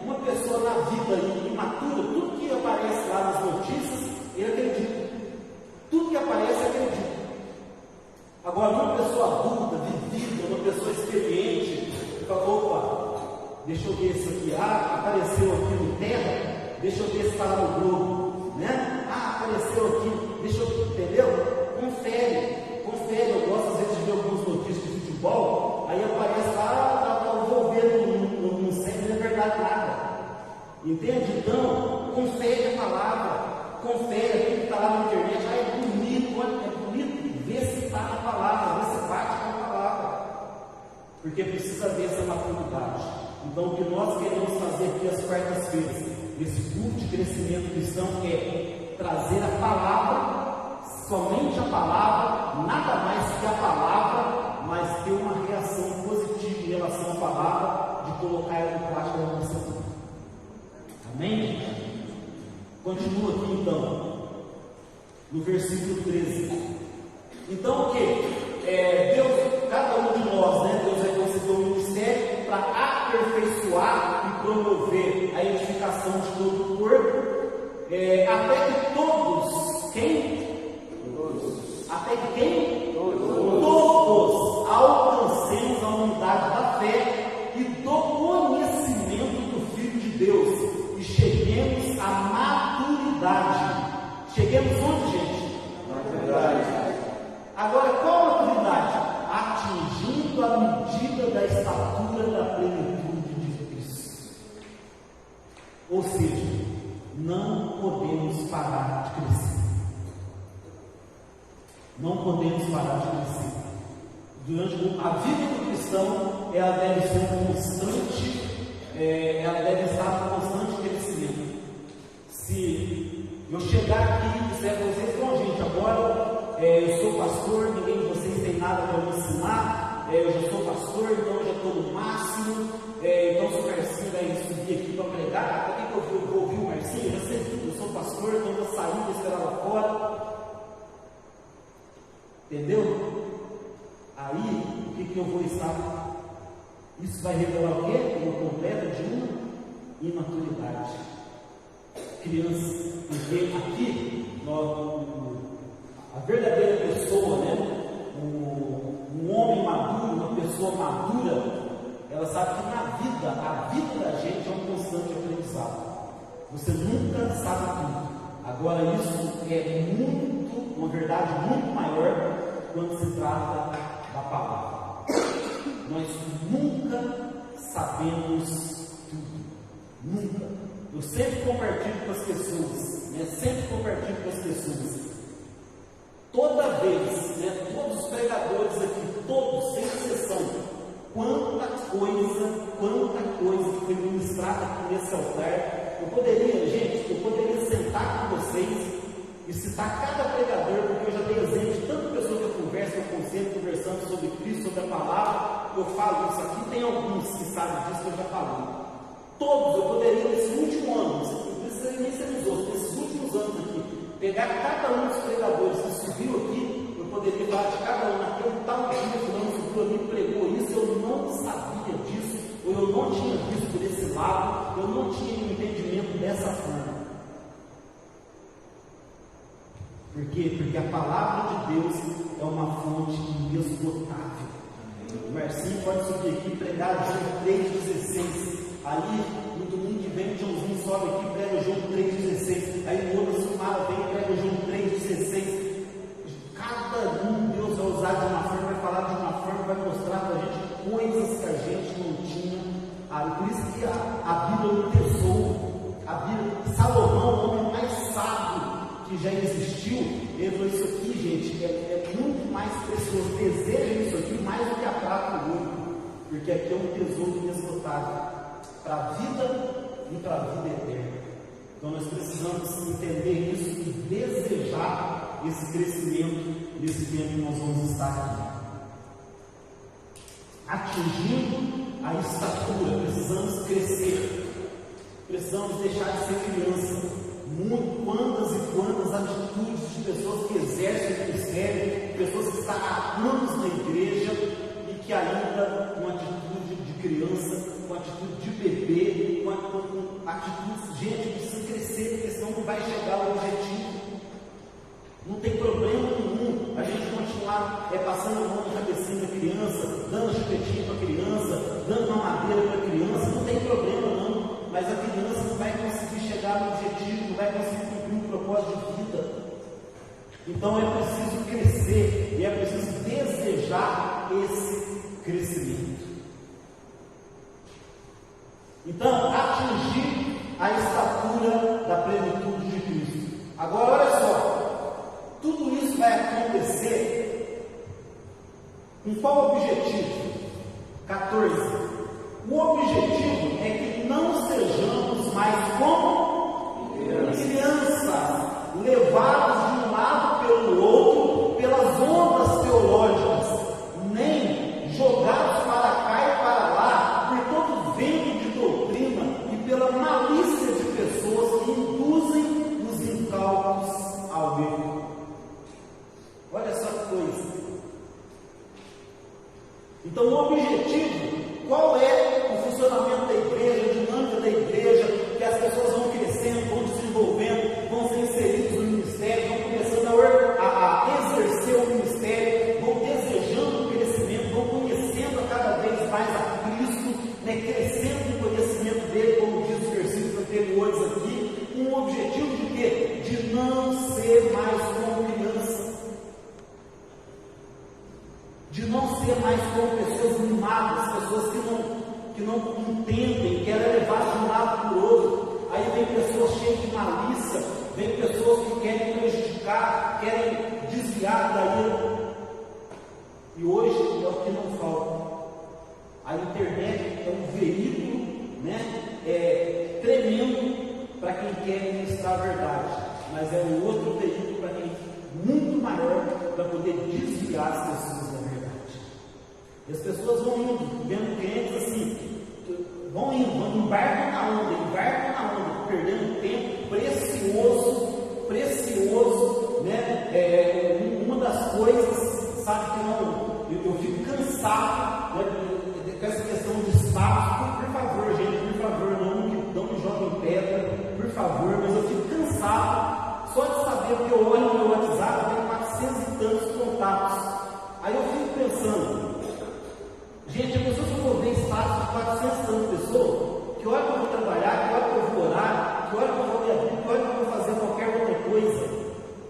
Uma pessoa na vida imatura, tudo que aparece lá nas notícias, ele acredita. Tudo que aparece, acredita. Agora, uma pessoa adulta, vivida, uma pessoa experiente, fala, opa, deixa eu ver isso aqui, apareceu aqui no Terra, deixa eu ver se está lá no Globo, né? Apareceu aqui, deixa eu, entendeu? Confere, eu gosto às vezes de ver algumas notícias de futebol, aí aparece lá, eu vou ver, não sei, não é verdade nada, entende? Então, confere a palavra, confere aquilo que está lá na internet, é bonito, olha, é bonito, vê se está na palavra, vê se bate com a palavra, porque precisa ver essa maturidade. Então, o que nós queremos fazer aqui às quartas-feiras, nesse culto de crescimento cristão, é trazer a palavra, somente a palavra, nada mais que a palavra, mas ter uma reação positiva em relação à palavra, de colocar ela em prática na nossa vida. Amém? Continua aqui então, no versículo 13. Então o que? Deus, cada um de nós, né? Deus vai conceder um ministério para aperfeiçoar e promover a edificação de todo o corpo, até que todos, até que quem? Todos alcancemos a unidade da fé e do conhecimento do Filho de Deus e cheguemos à maturidade. Cheguemos onde, gente? Maturidade. Agora, qual a maturidade? Atingindo a medida da estatura da plenitude de Cristo. Ou seja, não podemos parar de crescer. Não podemos parar de crescer. Durante a vida do cristão, ela deve ser constante, ela deve estar em constante crescimento. Se eu chegar aqui e disser para vocês, bom gente, agora eu sou pastor, ninguém de vocês tem nada para me ensinar, eu já sou pastor, então eu já estou no máximo, então se o Marcinho vai subir aqui para pregar, para que eu vou ouvir o Marcinho? Eu já sei tudo, eu sou pastor, então eu vou sair, vou esperar lá fora. Entendeu? Aí, o que eu vou estar? Isso vai revelar o quê? Uma completa de uma imaturidade. Criança. Porque aqui, a verdadeira pessoa, né? Um homem maduro, uma pessoa madura, ela sabe que a vida da gente é um constante aprendizado. Você nunca sabe tudo. Agora, isso é uma verdade muito maior quando se trata da palavra. Nós nunca sabemos tudo. Nunca. Eu sempre compartilho com as pessoas, né? Sempre compartilho com as pessoas. Toda vez, né? Todos os pregadores aqui, todos, sem exceção, quanta coisa que foi ministrada aqui nesse altar. Eu poderia sentar com vocês e citar cada pregador, porque eu já dei exemplo de tanta pessoa que eu converso, eu aconselho, conversando sobre Cristo, sobre a palavra, eu falo isso aqui, tem alguns que sabem disso que eu já falei. Todos, eu poderia nesse último ano, não precisa nem ser nos outros, nesses últimos anos aqui, pegar cada um dos pregadores que subiu aqui, eu poderia falar de cada um, naquele tal dia, fulano subiu ali, pregou isso, eu não sabia disso, ou eu não tinha visto por esse lado, eu não tinha um entendimento dessa forma. Por quê? Porque a palavra de Deus é uma fonte inesgotável. O Marcinho pode subir aqui e pregar João 3,16. Ali, no domingo que vem, o Joãozinho sobe aqui e prega João 3,16. Aí no outro semana vem e prega João 3,16. Cada um Deus vai usar de uma forma, vai falar de uma forma, vai mostrar para a gente coisas que a gente não tinha. Por isso que a Bíblia é um tesouro. A Bíblia, Salomão, o homem mais sábio que já existiu, ele falou: isso aqui, gente, é muito mais precioso, desejam isso aqui mais do que a prata e o ouro, porque aqui é um tesouro inesgotável para a vida e para a vida eterna. Então nós precisamos entender isso e desejar esse crescimento nesse tempo que nós vamos estar aqui, atingindo a estatura. Precisamos crescer, precisamos deixar de ser criança. Quantas e quantas atitudes de pessoas que exercem o ministério, pessoas que estão há anos na igreja e que ainda com atitude de criança, com atitude de bebê, com atitudes, gente, precisa crescer, porque senão não vai chegar ao objetivo. Não tem problema nenhum a gente continuar passando a mão na cabecinha da criança, dando chupetinho para a criança, dando mamadeira para a criança, não tem problema não, mas a criança não vai conseguir chegar no objetivo, não vai conseguir cumprir um propósito de vida. Então é preciso crescer e é preciso desejar esse crescimento. Então, atingir a estatura da plenitude de Cristo. Agora olha só, tudo isso vai acontecer com qual objetivo? 14. O objetivo é que não sejamos mais como crianças, levados de um lado pelo outro, pelas ondas teológicas, nem jogados para cá e para lá, por todo vento de doutrina e pela malícia de pessoas que induzem os incautos ao erro. Olha essa coisa. Então, o objetivo, qual é o funcionamento da igreja, a dinâmica da igreja, que as pessoas vão crescendo, vão desenvolvendo, vão ser inseridos no ministério, vão começando a exercer o ministério, vão desejando o crescimento, vão conhecendo cada vez mais a Cristo, né, crescendo no conhecimento dele, como diz os versículos anteriores aqui, com o objetivo de quê? De não ser mais como criança, de não ser mais como pessoas mimadas, pessoas que não entendem, querem levar de um lado para o outro. Aí vem pessoas cheias de malícia, vem pessoas que querem prejudicar, querem desviar daí. E hoje é o que não falta. A internet é um veículo, né, tremendo para quem quer ministrar a verdade, mas é um outro veículo para quem muito maior para poder desviar as pessoas da verdade. E as pessoas vão indo, vendo clientes assim, vão embarcam na onda, perdendo tempo precioso, né? Uma das coisas, sabe, que eu fico cansado, né, com essa questão de status. Por favor, gente, por favor, não me joguem pedra, por favor, mas eu fico cansado só de saber que eu olho no meu WhatsApp, eu tenho 400 e tantos contatos. Aí eu fico pensando, gente, a pessoa que eu vou ver status de 400 e tantas pessoas, que hora que eu vou trabalhar, que hora que eu vou orar, que hora que eu vou ler a Bíblia, que hora que eu vou fazer qualquer outra coisa,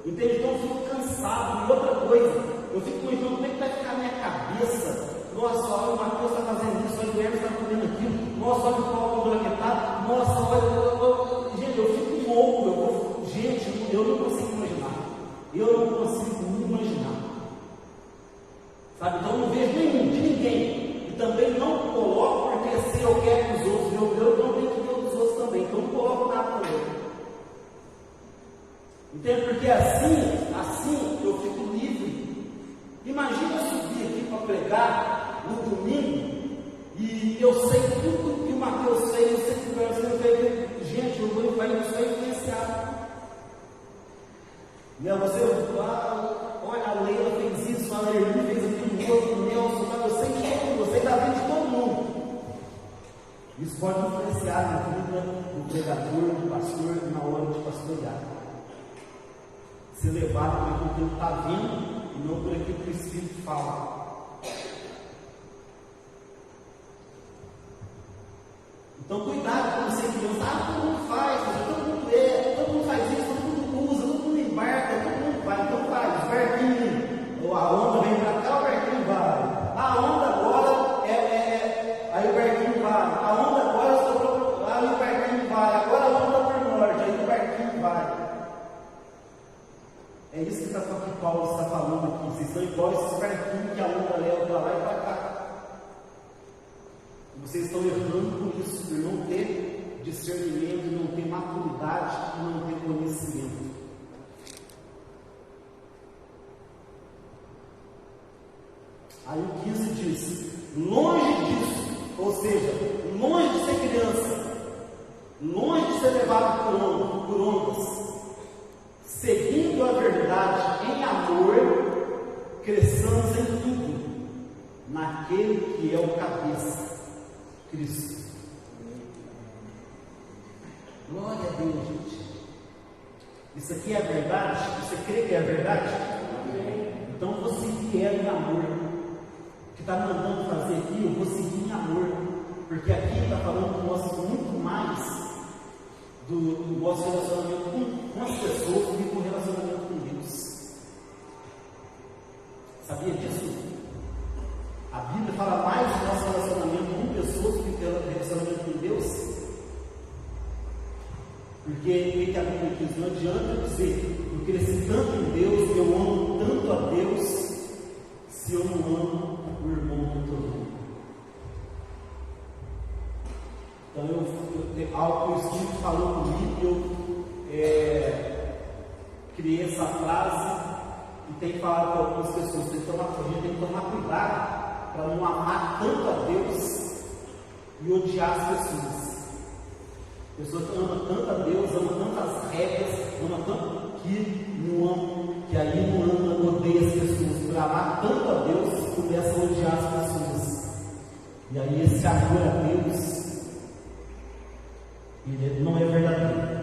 entende? Então eu fico cansado. E outra coisa, eu fico imaginando como é que vai ficar a minha cabeça. Nossa, olha, o Mateus está fazendo isso, olha, o Hermes está fazendo aquilo, nossa, olha o Paulo Blaquetado, nossa, olha, gente, eu fico louco, gente, eu não consigo imaginar, sabe? Então eu não vejo nenhum, de ninguém, e também não coloco, porque se eu quero que os outros, eu não tenho que ver os outros também, então eu não coloco nada também. Entende? Porque assim eu fico livre. Imagina eu subir aqui para pregar no domingo e eu sei tudo que o Mateus fez, eu sei que o Brasil fez. Gente, o meu pai não foi influenciado. Né? Você, olha, a Leila fez isso, a Lerli fez aquilo, o outro, o Nelson, mas eu sei de todo mundo, você está vendo de todo mundo. Isso pode influenciar na vida do pregador, do pastor, na hora de pastorear. Ser levado por aquilo que ele está vendo e não por aquilo que o Espírito fala. Então, cuidado quando você pensa, todo mundo faz, todo mundo todo mundo faz isso, todo mundo usa, todo mundo embarca, todo mundo vai, então faz, barquinho, a onda vem para cá, o barquinho vai. A onda agora aí o barquinho vai. A onda agora aí o barquinho vai. Agora a onda por norte, aí o barquinho vai. É isso que Paulo está falando aqui. Vocês são igual esses barquinhos que a onda leva para lá e para cá. Vocês estão errando por isso, por não ter discernimento, não ter maturidade, não ter conhecimento. Aí o 15 diz: longe disso, ou seja, longe de ser criança, longe de ser levado por ondas, seguindo a verdade em amor, cresçamos em tudo, naquele que é o cabeça, Cristo. Glória a Deus, gente. Isso aqui é verdade? Você crê que é verdade? Então vou seguir ela em amor. O que está me mandando fazer aqui, eu vou seguir em amor. Porque aqui está falando muito mais do nosso relacionamento com as pessoas do que com o relacionamento com Deus. Sabia disso? A Bíblia fala mais do nosso relacionamento com pessoas do que o relacionamento com Deus. Porque o que a Bíblia diz? Não adianta dizer, eu cresci tanto em Deus, eu amo tanto a Deus, se eu não amo o irmão do todo mundo. Então algo que o Espírito falou comigo, eu criei essa frase e tenho falado para algumas pessoas, a gente tem que tomar cuidado para não amar tanto a Deus e odiar as pessoas. Pessoas que amam tanto a Deus, amam tanto as regras, amam tanto que não amam, que aí não ama, odeia as pessoas. Por amar tanto a Deus, começa a odiar as pessoas. E aí esse amor a Deus, ele não é verdadeiro.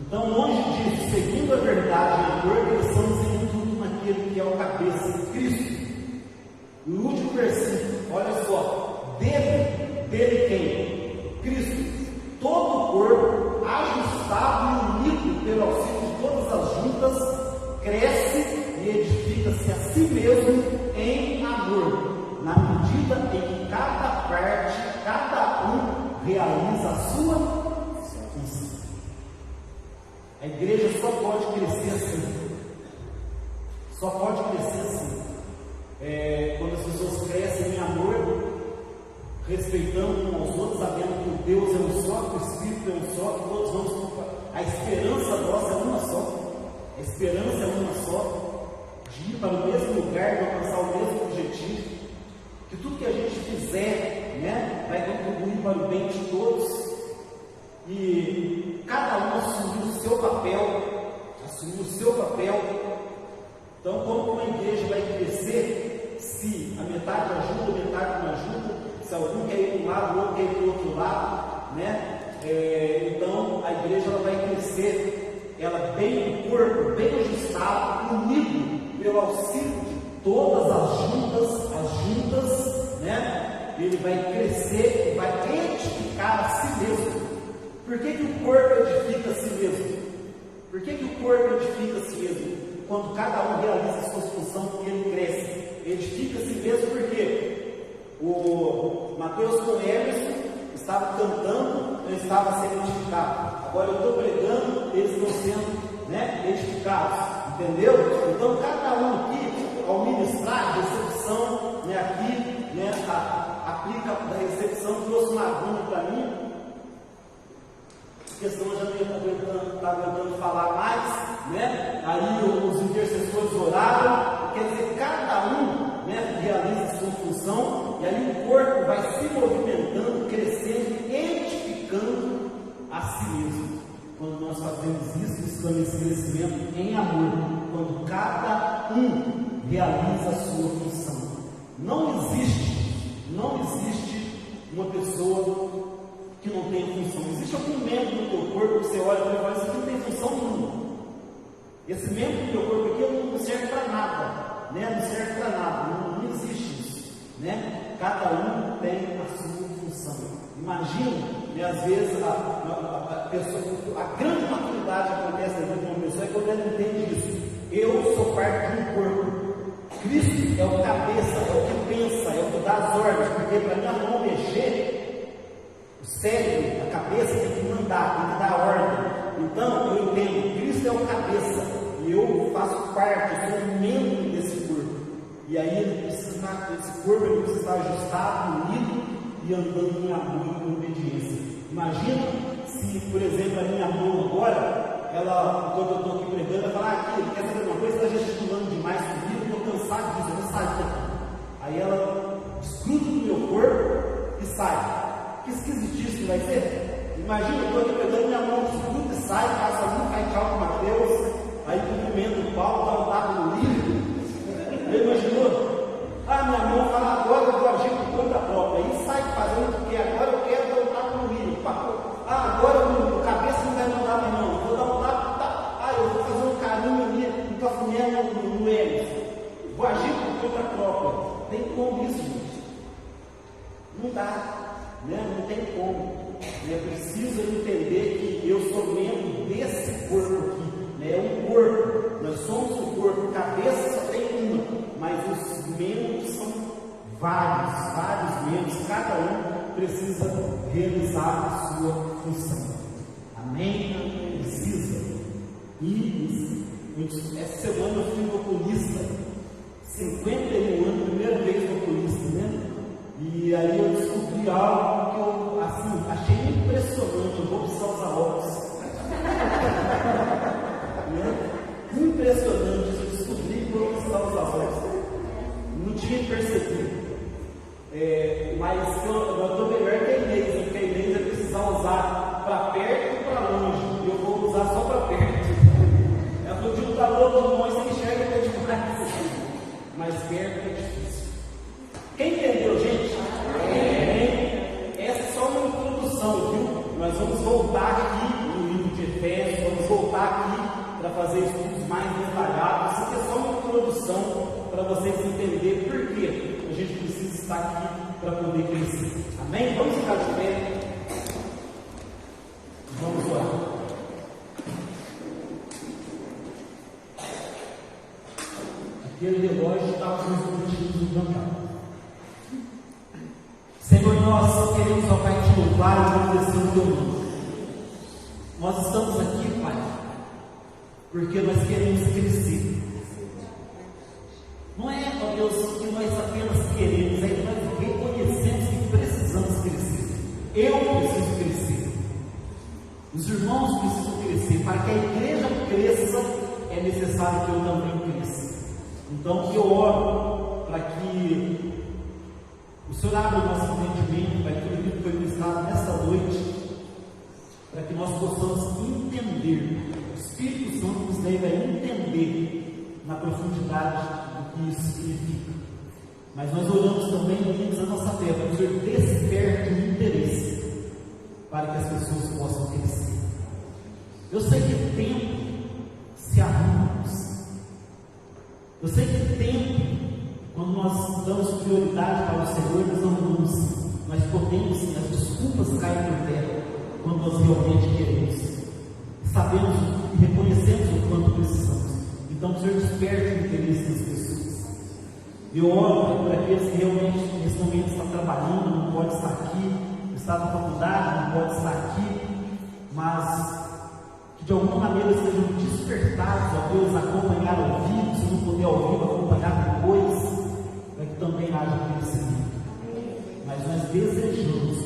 Então, longe disso, seguindo a verdade e amor, cresçamos em tudo naquele que é o cabeça de Cristo. E o último versículo, olha só. Dele quem? Cristo. Todo o corpo, ajustado e unido pelo auxílio de todas as juntas, cresce e edifica-se a si mesmo em amor, na medida em que cada parte, cada um realiza a sua função. A igreja só pode crescer assim. Só pode crescer assim. Quando as pessoas crescem em amor, respeitando uns aos outros, sabendo que o Deus é um só, que o Espírito é um só, que todos vamos. A esperança nossa é uma só. A esperança é uma só. De ir para o mesmo lugar, de alcançar o mesmo objetivo. Que tudo que a gente fizer, né, vai contribuir para o bem de todos. E cada um assumir o seu papel. Assumir o seu papel. Então, como uma igreja vai crescer, se a metade ajuda, a metade não ajuda, se algum quer ir para um lado, o outro quer ir para o outro lado, né? Então a igreja ela vai crescer, ela bem o corpo, bem ajustado, unido pelo auxílio de todas as juntas, né? Ele vai crescer, vai edificar a si mesmo. Por que o corpo edifica a si mesmo? Por que o corpo edifica a si mesmo? Quando cada um realiza a sua função, ele cresce, edifica a si mesmo. Por quê? O Mateus com Emerson estava cantando, ele estava sendo edificado. Agora eu estou pregando, eles estão sendo, né, edificados. Entendeu? Então cada um aqui, ao ministrar a recepção, né, aqui, né, aplica a recepção, trouxe uma agulha para mim. porque senão eu já não ia estar aguentando falar mais, né? Aí os intercessores oraram, quer dizer, cada um, né, realiza a sua função, e aí o corpo vai se movimentando, crescendo, edificando a si mesmo. Quando nós fazemos isso, estamos nesse crescimento em amor, quando cada um realiza a sua função. Não existe uma pessoa que não tem função. Existe algum membro do teu corpo que você olha e fala, isso aqui não tem função nenhuma. Esse membro do teu corpo aqui não serve para nada, né? Não serve para nada, não existe isso, né? Cada um tem a sua função. Imagina, né, às vezes a grande maturidade que acontece na vida de uma pessoa é quando ela entende isso. Eu sou parte de um corpo. Cristo é o cabeça, é o que pensa, é o que dá as ordens, porque para minha mão mexer, o cérebro, a cabeça tem que mandar, tem que dar ordem. Então eu entendo, Cristo é o cabeça e eu faço parte, eu sou um membro desse corpo. E aí esse corpo ele precisa estar ajustado, unido e andando em amor e em obediência. Imagina se, por exemplo, a minha mão agora, ela, quando eu estou aqui pregando, ela fala, aqui, ele quer saber uma coisa, está gesticulando demais comigo, eu estou cansado disso, eu vou sair daqui. Aí ela desgruda do meu corpo e sai. Que esquisitice que vai ser? Imagina, eu estou aqui pregando, minha mão desgruda e sai, passa ali, faz tchau com o Mateus, aí cumprimento o Paulo, dá um tapa no livro. Ele imaginou? Minha mão fala, agora eu vou agir por conta própria. Aí sai fazendo o que agora eu quero dar um tapa no livro. Agora o cabeça não vai mandar mais não. Vou dar um tapa, eu vou fazer um carinho ali, um cafuné no Elis. Vou agir por conta própria. Tem como isso, gente? Não dá, né? Não tem como. É preciso entender que eu sou membro desse corpo aqui. Né? É um corpo. Nós somos um corpo. Cabeça só tem uma, mas os membros são vários membros. Cada um precisa realizar a sua função. Amém? Precisa. E essa semana eu fui no oculista. 51 anos, primeira vez no oculista, né? E aí eu descobri algo que eu, assim, achei impressionante. Eu vou precisar usar óculos. Impressionante. Eu descobri que eu vou precisar usar óculos. Não tinha percebido. Mas eu estou melhor que a Inês, porque a Inês vai precisar usar para perto e para longe. E eu vou usar só para perto. Ela falou que o calor do longe você enxerga até demais. Mas perto é difícil. Quem entendeu, gente? Essa é só uma introdução, viu? Nós vamos voltar aqui no livro de Efésios, vamos voltar aqui para fazer estudos mais detalhados. Isso aqui é só uma introdução para vocês entenderem por que a gente precisa estar aqui para poder crescer. Amém? Vamos ficar de pé. Vamos orar. Aquele relógio está com os motivos do jantar. Senhor, nós queremos, ó Pai, te louvar e agradecer o teu nome. Nós estamos aqui, Pai, porque nós queremos crescer. Não é, ó Deus, que nós apenas queremos, é que nós reconhecemos que precisamos crescer. Eu preciso crescer. Os irmãos precisam crescer. Para que a igreja cresça, é necessário que eu também cresça. Então, eu oro para que o Senhor abra o nosso entendimento, para que tudo que foi ministrado nessa noite, para que nós possamos entender. O Espírito Santo nos leva a entender na profundidade do que isso significa. Mas nós oramos também, unimos a nossa fé, para que o Senhor desperte o interesse, para que as pessoas possam crescer. Eu sei que tempo se arruma. Eu sei que tempo, quando nós damos prioridade para o Senhor, nós podemos sim, as desculpas caem por terra, quando nós realmente queremos. Sabemos e reconhecemos o quanto precisamos. Então o Senhor desperte o interesse das pessoas. Eu oro por aqueles que realmente nesse momento estão trabalhando, não pode estar aqui, está na faculdade, não pode estar aqui, mas que de alguma maneira sejam despertados a Deus, acompanhar ao vivo, se não puder ao vivo, acompanhar depois, para que também haja crescimento. Mas nós desejamos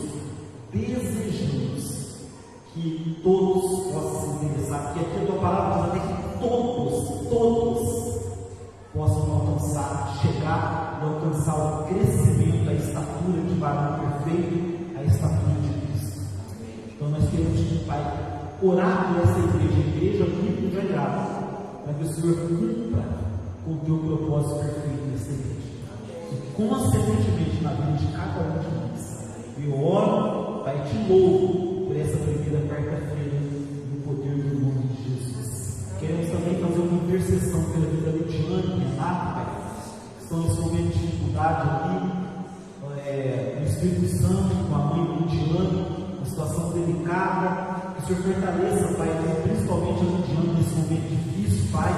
que todos possam se interessar, porque aqui a tua palavra diz até que todos possam alcançar, chegar e alcançar o crescimento, a estatura de varão perfeito, a estatura de Cristo. Então nós queremos que, Pai, orar por essa igreja muito devagar, para que o Senhor cumpra com o teu propósito perfeito nessa igreja. E consequentemente na vida de cada um de nós. Eu oro, Pai, te louvo por essa primeira quarta-feira, no poder do nome de Jesus. Queremos também fazer uma intercessão pela vida do Tiane e Renato, Pai, que estão nesse momento de dificuldade aqui, no Espírito Santo, com a mãe do Tiane, uma situação delicada. Que o Senhor fortaleça, Pai, principalmente a Ludiana nesse momento difícil, Pai.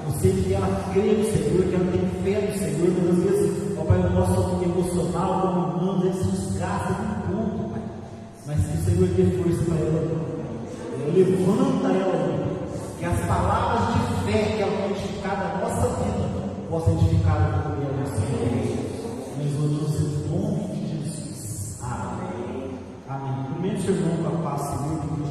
Eu sei que ela crê no Senhor, que ela tem fé no Senhor, mas às vezes, ó Pai, o nosso emocional, como humanos, ele se desgasta de um ponto, Pai. Mas que o Senhor dê força para ela, levanta ela, que as palavras de fé que ela vai edificar na nossa vida possam edificar a vida dela, Senhor. Nós oramos em nome de Jesus. Amém. Amém. Primeiro, irmão, com a paz, Senhor, que nos